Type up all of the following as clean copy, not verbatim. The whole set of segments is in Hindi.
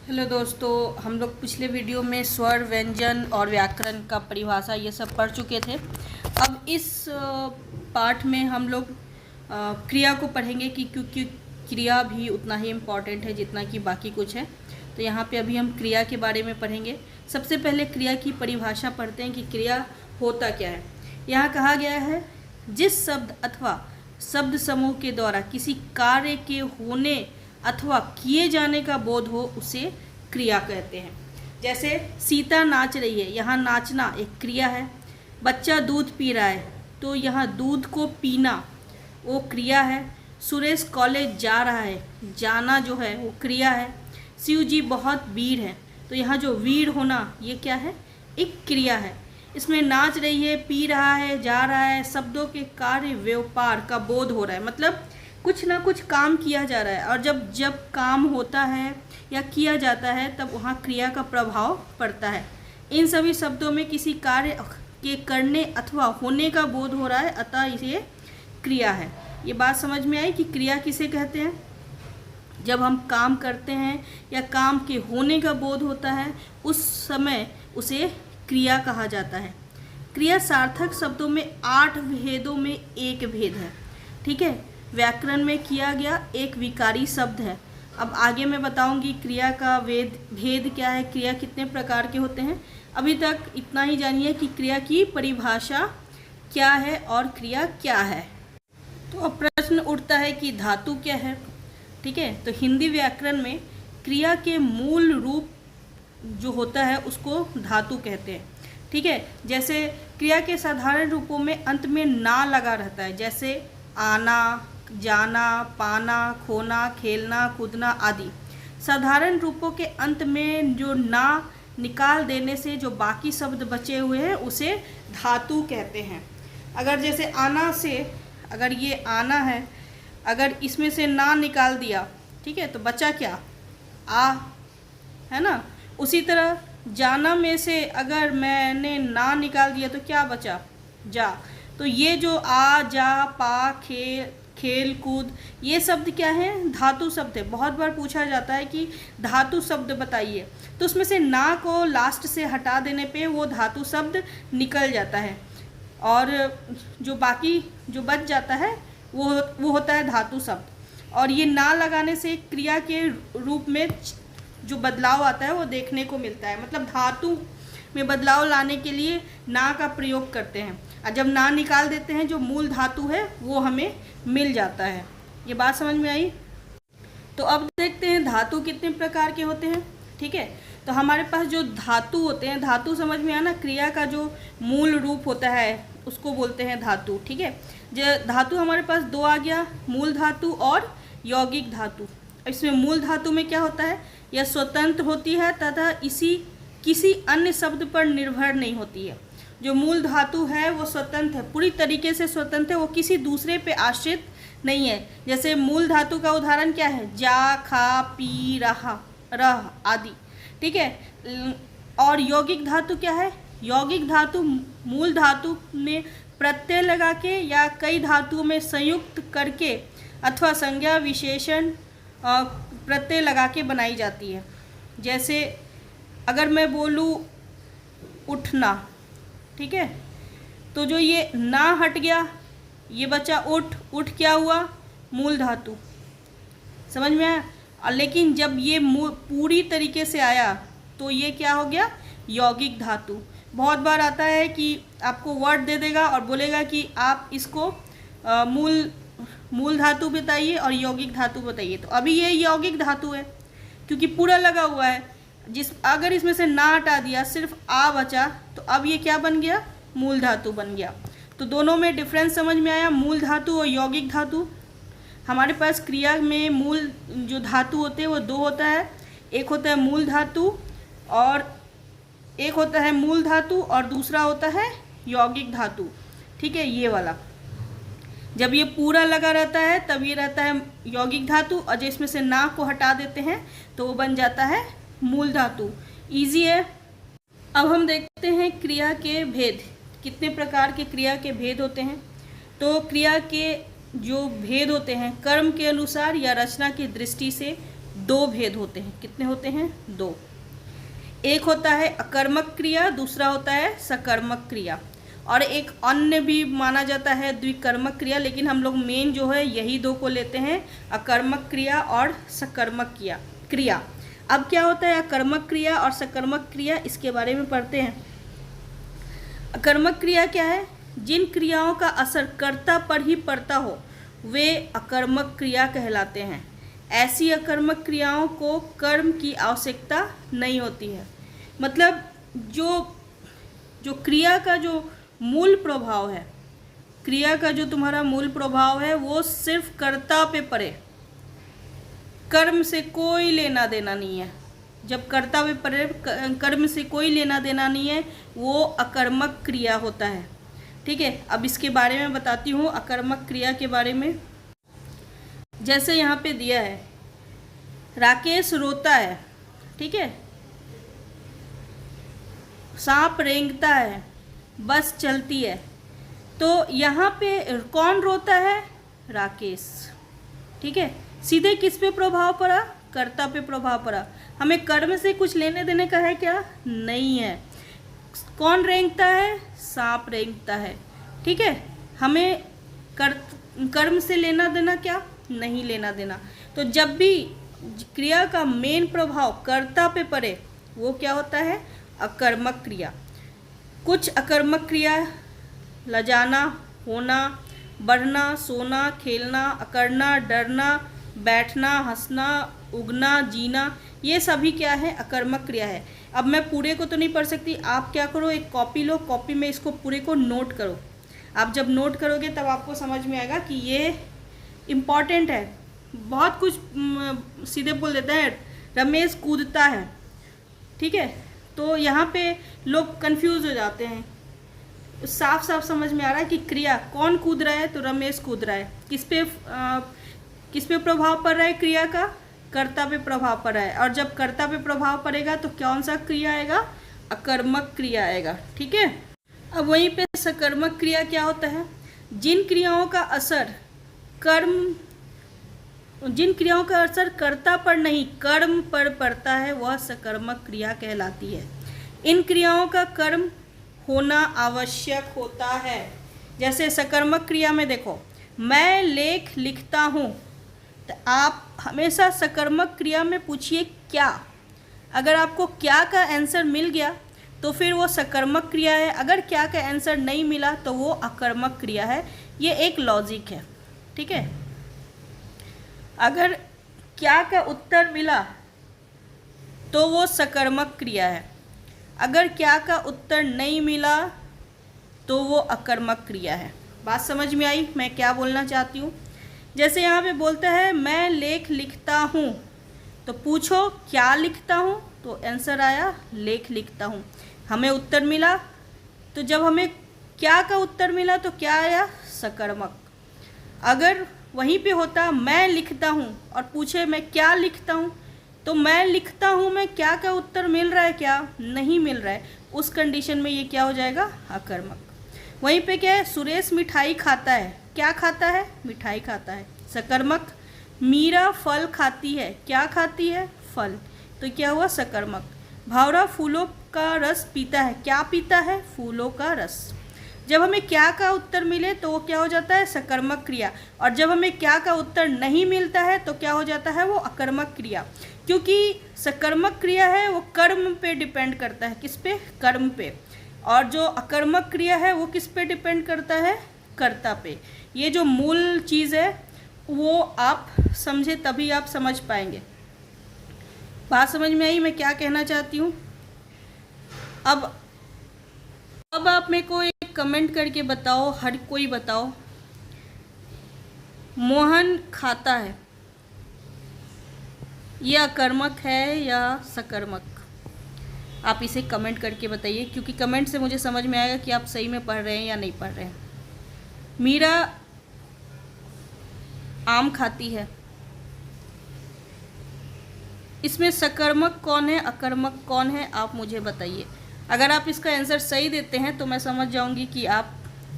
हेलो दोस्तों, हम लोग पिछले वीडियो में स्वर, व्यंजन और व्याकरण का परिभाषा ये सब पढ़ चुके थे। अब इस पार्ट में हम लोग क्रिया को पढ़ेंगे कि क्योंकि क्रिया भी उतना ही इम्पॉर्टेंट है जितना कि बाकी कुछ है। तो यहाँ पे अभी हम क्रिया के बारे में पढ़ेंगे। सबसे पहले क्रिया की परिभाषा पढ़ते हैं कि क्रिया होता क्या है। यहाँ कहा गया है, जिस शब्द अथवा शब्द समूह के द्वारा किसी कार्य के होने अथवा किए जाने का बोध हो उसे क्रिया कहते हैं। जैसे सीता नाच रही है, यहाँ नाचना एक क्रिया है। बच्चा दूध पी रहा है, तो यहाँ दूध को पीना वो क्रिया है। सुरेश कॉलेज जा रहा है, जाना जो है वो क्रिया है। शिव जी बहुत वीर है, तो यहाँ जो वीर होना ये क्या है, एक क्रिया है। इसमें नाच रही है, पी रहा है, जा रहा है, शब्दों के कार्य व्यापार का बोध हो रहा है, मतलब कुछ ना कुछ काम किया जा रहा है। और जब काम होता है या किया जाता है तब वहाँ क्रिया का प्रभाव पड़ता है। इन सभी शब्दों में किसी कार्य के करने अथवा होने का बोध हो रहा है, अतः ये क्रिया है। ये बात समझ में आई कि क्रिया किसे कहते हैं। जब हम काम करते हैं या काम के होने का बोध होता है उस समय उसे क्रिया कहा जाता है। क्रिया सार्थक शब्दों में 8 भेदों में एक भेद है, ठीक है। व्याकरण में किया गया एक विकारी शब्द है। अब आगे मैं बताऊंगी क्रिया का भेद क्या है, क्रिया कितने प्रकार के होते हैं। अभी तक इतना ही जानिए कि क्रिया की परिभाषा क्या है और क्रिया क्या है। तो अब प्रश्न उठता है कि धातु क्या है, ठीक है। तो हिंदी व्याकरण में क्रिया के मूल रूप जो होता है उसको धातु कहते हैं, ठीक है। जैसे क्रिया के साधारण रूपों में अंत में ना लगा रहता है, जैसे आना, जाना, पाना, खोना, खेलना, कूदना आदि। साधारण रूपों के अंत में जो ना निकाल देने से जो बाकी शब्द बचे हुए हैं उसे धातु कहते हैं। अगर जैसे आना से, अगर ये आना है, अगर इसमें से ना निकाल दिया, ठीक है, तो बचा क्या, आ, है ना। उसी तरह जाना में से अगर मैंने ना निकाल दिया तो क्या बचा, जा। तो ये जो आ, जा, पा, खेल, कूद, ये शब्द क्या है, धातु शब्द है। बहुत बार पूछा जाता है कि धातु शब्द बताइए, तो उसमें से ना को लास्ट से हटा देने पे वो धातु शब्द निकल जाता है और जो बाकी जो बच जाता है वो होता है धातु शब्द। और ये ना लगाने से क्रिया के रूप में जो बदलाव आता है वो देखने को मिलता है, मतलब धातु में बदलाव लाने के लिए ना का प्रयोग करते हैं। और जब ना निकाल देते हैं जो मूल धातु है वो हमें मिल जाता है। ये बात समझ में आई। तो अब देखते हैं धातु कितने प्रकार के होते हैं, ठीक है। तो हमारे पास जो धातु होते हैं, धातु समझ में आना, क्रिया का जो मूल रूप होता है उसको बोलते हैं धातु, ठीक है। जो धातु हमारे पास दो आ गया, मूल धातु और यौगिक धातु। इसमें मूल धातु में क्या होता है, यह स्वतंत्र होती है तथा किसी अन्य शब्द पर निर्भर नहीं होती है। जो मूल धातु है वो स्वतंत्र है, पूरी तरीके से स्वतंत्र है, वो किसी दूसरे पे आश्रित नहीं है। जैसे मूल धातु का उदाहरण क्या है, जा, खा, पी, रहा, रह आदि, ठीक है। और यौगिक धातु क्या है, यौगिक धातु मूल धातु में प्रत्यय लगा के या कई धातुओं में संयुक्त करके अथवा संज्ञा विशेषण प्रत्यय लगा के बनाई जाती है। जैसे अगर मैं बोलूँ उठना, ठीक है, तो जो ये ना हट गया, ये बचा उठ, उठ क्या हुआ, मूल धातु, समझ में आया। लेकिन जब ये पूरी तरीके से आया तो ये क्या हो गया, यौगिक धातु। बहुत बार आता है कि आपको वर्ड दे देगा और बोलेगा कि आप इसको मूल धातु बताइए और यौगिक धातु बताइए। तो अभी ये यौगिक धातु है क्योंकि पूरा लगा हुआ है। अगर इसमें से ना हटा दिया, सिर्फ आ बचा, तो अब ये क्या बन गया, मूल धातु बन गया। तो दोनों में डिफरेंस समझ में आया, मूल धातु और यौगिक धातु। हमारे पास क्रिया में मूल जो धातु होते हैं वो दो होता है, एक होता है मूल धातु और दूसरा होता है यौगिक धातु, ठीक है, ये वाला। जब ये पूरा लगा रहता है तब ये रहता है यौगिक धातु, और जब इसमें से ना को हटा देते हैं तो वो बन जाता है मूल धातु। इजी है। अब हम देखते हैं क्रिया के भेद, कितने प्रकार के क्रिया के भेद होते हैं। तो क्रिया के जो भेद होते हैं कर्म के अनुसार या रचना की दृष्टि से दो भेद होते हैं। कितने होते हैं? दो। एक होता है अकर्मक क्रिया, दूसरा होता है सकर्मक क्रिया, और एक अन्य भी माना जाता है द्विकर्मक क्रिया, लेकिन हम लोग मेन जो है यही दो को लेते हैं, अकर्मक क्रिया और सकर्मक क्रिया। अब क्या होता है अकर्मक क्रिया और सकर्मक क्रिया, इसके बारे में पढ़ते हैं। अकर्मक क्रिया क्या है? जिन क्रियाओं का असर कर्ता पर ही पड़ता हो वे अकर्मक क्रिया कहलाते हैं। ऐसी अकर्मक क्रियाओं को कर्म की आवश्यकता नहीं होती है। मतलब जो क्रिया का जो मूल प्रभाव है, क्रिया का जो तुम्हारा मूल प्रभाव है वो सिर्फ कर्ता पे पड़े, कर्म से कोई लेना देना नहीं है। जब कर्ता पे पड़े, कर्म से कोई लेना देना नहीं है, वो अकर्मक क्रिया होता है। ठीक है, अब इसके बारे में बताती हूँ अकर्मक क्रिया के बारे में। जैसे यहाँ पे दिया है राकेश रोता है, ठीक है, सांप रेंगता है, बस चलती है। तो यहाँ पे कौन रोता है? राकेश। ठीक है, सीधे किस पे प्रभाव पड़ा? कर्ता पे प्रभाव पड़ा। हमें कर्म से कुछ लेने देने का है क्या? नहीं है। कौन रेंगता है? सांप रेंगता है। ठीक है, हमें कर्म से लेना देना क्या? नहीं लेना देना। तो जब भी क्रिया का मेन प्रभाव कर्ता पे पड़े वो क्या होता है? अकर्मक क्रिया। कुछ अकर्मक क्रिया लजाना, होना, बढ़ना, सोना, खेलना, अकड़ना, डरना, बैठना, हंसना, उगना, जीना, ये सभी क्या है? अकर्मक क्रिया है। अब मैं पूरे को तो नहीं पढ़ सकती, आप क्या करो, एक कॉपी लो, कॉपी में इसको पूरे को नोट करो। आप जब नोट करोगे तब आपको समझ में आएगा कि ये इम्पॉर्टेंट है। बहुत कुछ सीधे बोल देते हैं रमेश कूदता है, ठीक है, तो यहाँ पे लोग कंफ्यूज हो जाते हैं। साफ साफ समझ में आ रहा है कि क्रिया कौन कूद रहा है? तो रमेश कूद रहा है। किस पे प्रभाव पड़ रहा है क्रिया का? कर्ता पे प्रभाव पड़ रहा है। और जब कर्ता पे प्रभाव पड़ेगा तो कौन सा क्रिया आएगा? अकर्मक क्रिया आएगा। ठीक है, अब वहीं पे सकर्मक क्रिया क्या होता है? जिन क्रियाओं का असर कर्ता पर नहीं कर्म पर पड़ता है वह सकर्मक क्रिया कहलाती है। इन क्रियाओं का कर्म होना आवश्यक होता है। जैसे सकर्मक क्रिया में देखो, मैं लेख लिखता हूँ, तो आप हमेशा सकर्मक क्रिया में पूछिए क्या। अगर आपको क्या का आंसर मिल गया तो फिर वो सकर्मक क्रिया है, अगर क्या का आंसर नहीं मिला तो वो अकर्मक क्रिया है। ये एक लॉजिक है। ठीक है, अगर क्या का उत्तर मिला तो वो सकर्मक क्रिया है, अगर क्या का उत्तर नहीं मिला तो वो अकर्मक क्रिया है। बात समझ में आई मैं क्या बोलना चाहती हूँ? जैसे यहाँ पे बोलता है मैं लेख लिखता हूँ, तो पूछो क्या लिखता हूँ, तो आंसर आया लेख लिखता हूँ। हमें उत्तर मिला, तो जब हमें क्या का उत्तर मिला तो क्या आया? सकर्मक। अगर वहीं पे होता मैं लिखता हूँ और पूछे मैं क्या लिखता हूँ, तो मैं लिखता हूँ में क्या का उत्तर मिल रहा है? क्या नहीं मिल रहा है। उस कंडीशन में ये क्या हो जाएगा? अकर्मक। वहीं पे क्या है? सुरेश मिठाई खाता है, क्या खाता है? मिठाई खाता है, सकर्मक। मीरा फल खाती है, क्या खाती है? फल, तो क्या हुआ? सकर्मक। भावरा फूलों का रस पीता है, क्या पीता है? फूलों का रस। जब हमें क्या का उत्तर मिले तो वो क्या हो जाता है? सकर्मक क्रिया। और जब हमें क्या का उत्तर नहीं मिलता है तो क्या हो जाता है? वो अकर्मक क्रिया। क्योंकि सकर्मक क्रिया है वो कर्म पे डिपेंड करता है। किस पे? कर्म पे। और जो अकर्मक क्रिया है वो किस पे डिपेंड करता है? कर्ता पे। ये जो मूल चीज़ है वो आप समझे तभी आप समझ पाएंगे। बात समझ में आई मैं क्या कहना चाहती हूँ? अब आप मेरे को एक कमेंट करके बताओ, हर कोई बताओ, मोहन खाता है, ये अकर्मक है या सकर्मक? आप इसे कमेंट करके बताइए, क्योंकि कमेंट से मुझे समझ में आएगा कि आप सही में पढ़ रहे हैं या नहीं पढ़ रहे हैं। मीरा आम खाती है, इसमें सकर्मक कौन है, अकर्मक कौन है, आप मुझे बताइए। अगर आप इसका आंसर सही देते हैं तो मैं समझ जाऊंगी कि आप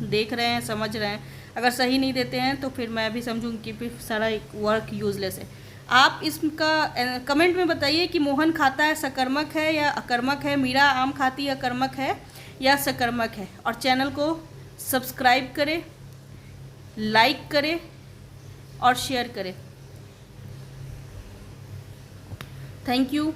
देख रहे हैं, समझ रहे हैं। अगर सही नहीं देते हैं तो फिर मैं भी समझूंगी कि फिर सारा एक वर्क यूजलेस है। आप इसका कमेंट में बताइए कि मोहन खाता है सकर्मक है या अकर्मक है, मीरा आम खाती है अकर्मक है या सकर्मक है। और चैनल को सब्सक्राइब करें, लाइक करें और शेयर करें। Thank you.